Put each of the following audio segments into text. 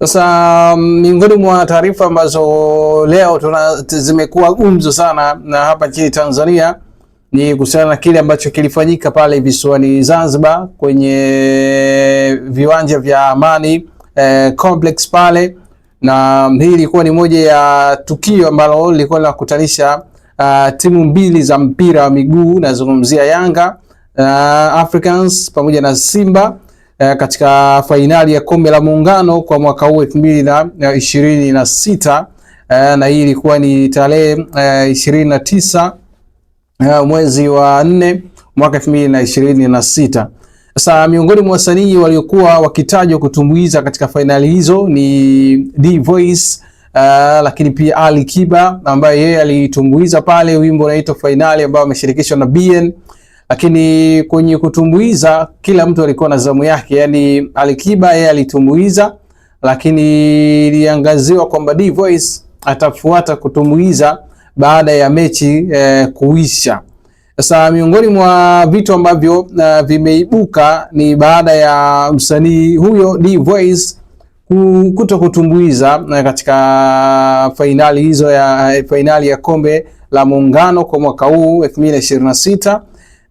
Sasa miongoni mwa taarifa ambazo leo zimekuwa gumzo sana na hapa nchini Tanzania ni kuhusiana na kile ambacho kilifanyika pale visiwani Zanzibar kwenye viwanja vya Amani complex pale, na hii ilikuwa ni moja ya tukio ambalo lilikuwa linakutanisha timu mbili za mpira wa miguu, nazungumzia Yanga Africans pamoja na Simba katika fainali ya kombe la muungano kwa mwaka huu 2026, na hii ilikuwa ni tarehe 29 mwezi wa 4 mwaka 2026. Sasa miongoni mwa wasanii waliokuwa wakitajwa kutumbuiza katika fainali hizo ni D Voice, lakini pia Ali Kiba ambaye yeye alitumbuiza pale wimbo unaitwa Fainali ambao ameshirikishwa na BN. Lakini kwenye kutumbuiza kila mtu alikuwa na zamu yake, yani Ali Kiba yeye alitumbuiza, lakini iliangaziwa kwamba D Voice atafuata kutumbuiza baada ya mechi kuisha. Sasa miongoni mwa vitu ambavyo vimeibuka ni baada ya msanii huyo D Voice kuto kutumbuiza katika fainali hizo fainali ya kombe la muungano kwa mwaka huu 2026,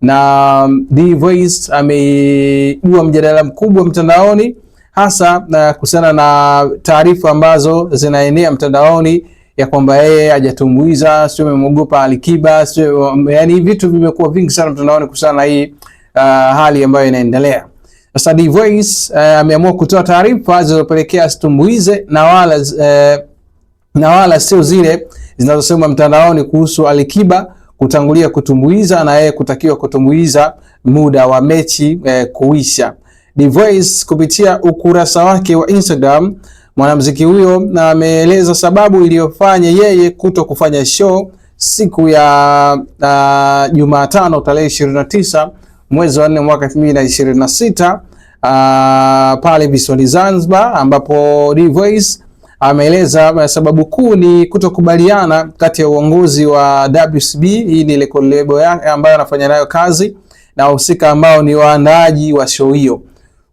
na D Voice ameibua mjadala mkubwa mtandaoni, hasa kuhusiana na taarifa ambazo zinaenea mtandaoni ya kwamba yeye hajatumbuiza, sio amemogopa Ali Kiba, yani vitu vimekuwa vingi sana mtandaoni kuhusiana na hii hali ambayo inaendelea. Sasa D Voice ameamua kutoa taarifa zilizopelekea asitumbuize na wala sio zile zinazosema mtandaoni kuhusu Ali Kiba kutangulia kutumbuiza na yeye kutakiwa kutumbuiza muda wa mechi kuisha. D Voice kupitia ukurasa wake wa Instagram, mwanamuziki huyo ameeleza sababu iliyofanya yeye kuto kufanya show siku ya Jumatano tarehe 29 mwezi wa 4 mwaka 2026 pale visiwani Zanzibar, ambapo D Voice ameeleza sababu kuu ni kutokubaliana kati ya uongozi wa WCB, hii ni record label yake ambayo anafanya nayo kazi, na wahusika ambao ni waandaaji wa show hiyo.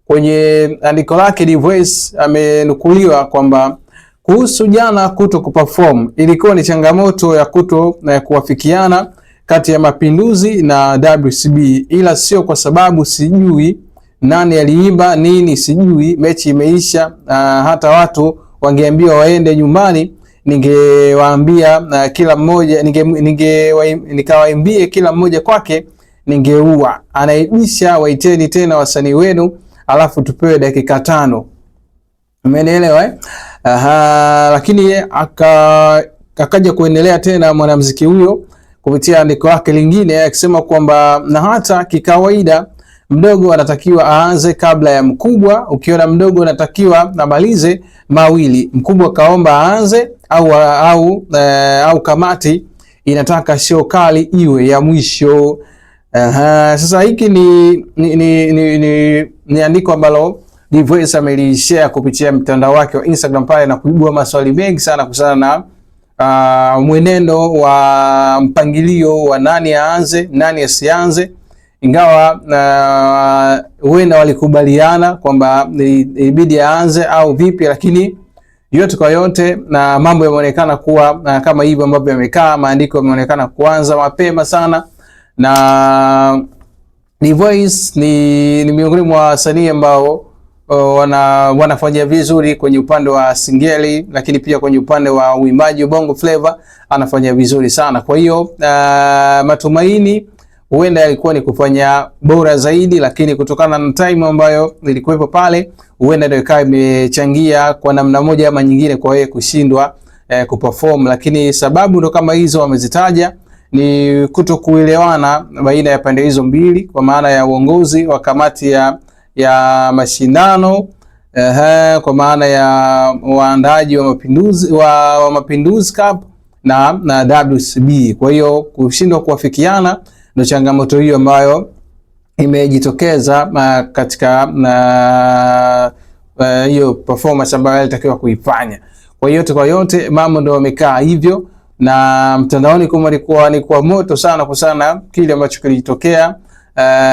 Kwenye andiko lake D Voice amenukuliwa kwamba kuhusu jana kuto kuperform ilikuwa ni changamoto ya kuto kuwafikiana kati ya Mapinduzi na WCB, ila sio kwa sababu sijui nani aliimba nini, sijui mechi imeisha. Hata watu wangeambiwa waende nyumbani, ningewaambia kila mmoja, nikawaimbie kila mmoja kwake, ningeua. Anaibisha, waiteni tena wasanii wenu alafu tupewe dakika 5. Umenielewa eh? Lakini akaja kuendelea tena mwanamuziki huyo kupitia andiko lake lingine akisema kwamba na hata kikawaida mdogo anatakiwa aanze kabla ya mkubwa. Ukiona mdogo anatakiwa amalize mawili, mkubwa kaomba aanze au kamati inataka show kali iwe ya mwisho. Sasa hiki ni andiko ambalo D Voice amelishare kupitia mtandao wake wa Instagram pale, na kuibua maswali mengi sana kuhusiana na mwenendo wa mpangilio wa nani aanze nani asianze, ingawa huenda walikubaliana kwamba ibidi aanze au vipi, lakini yote kwa yote na mambo yameonekana kuwa kama hivyo ambavyo yamekaa. Maandiko yameonekana kuanza mapema sana, na D Voice ni miongoni mwa wasanii ambao wanafanya vizuri kwenye upande wa singeli, lakini pia kwenye upande wa uimbaji wa Bongo Flava anafanya vizuri sana. Kwa hiyo matumaini huenda yalikuwa ni kufanya bora zaidi, lakini kutokana na time ambayo ilikuwepo pale, huenda ndio ikawa imechangia kwa namna moja ama nyingine kwa yeye kushindwa kuperform. Lakini sababu ndo kama hizo wamezitaja, ni kutokuelewana baina ya pande hizo mbili, kwa maana ya uongozi wa kamati ya mashindano, kwa maana ya waandaaji wa Mapinduzi Cup na WCB. Kwa hiyo kushindwa kuwafikiana ndio changamoto hiyo ambayo imejitokeza katika hiyo performance ambayo alitakiwa kuifanya. Kwa yote mambo ndio yamekaa hivyo, na mtandaoni ni kwa moto sana kusana kile ambacho kilitokea,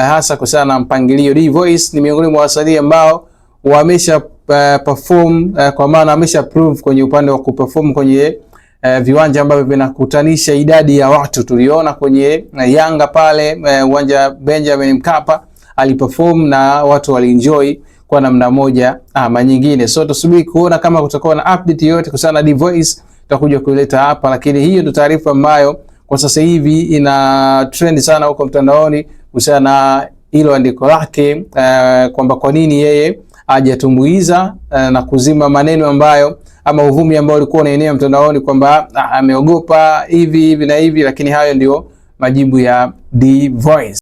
hasa kusana na mpangilio. D Voice ni miongoni mwa wasanii ambao perform kwa maana amesha prove kwenye upande wa kuperform kwenye viwanja ambavyo vinakutanisha idadi ya watu. Tuliona kwenye Yanga pale uwanja Benjamin Mkapa aliperform na watu walienjoy kwa namna moja ama nyingine. So tusubiri kuona kama kutakuwa na update yoyote kuhusiana na D-Voice, tutakuja kuileta hapa, lakini hiyo ndio taarifa ambayo kwa sasa hivi ina trend sana huko mtandaoni kuhusiana na hilo andiko lake, kwamba kwa nini yeye hajatumbuiza na kuzima maneno ambayo ama uvumi ambao ulikuwa unaenea mtandaoni kwamba ameogopa hivi na hivi, lakini hayo ndio majibu ya D-Voice.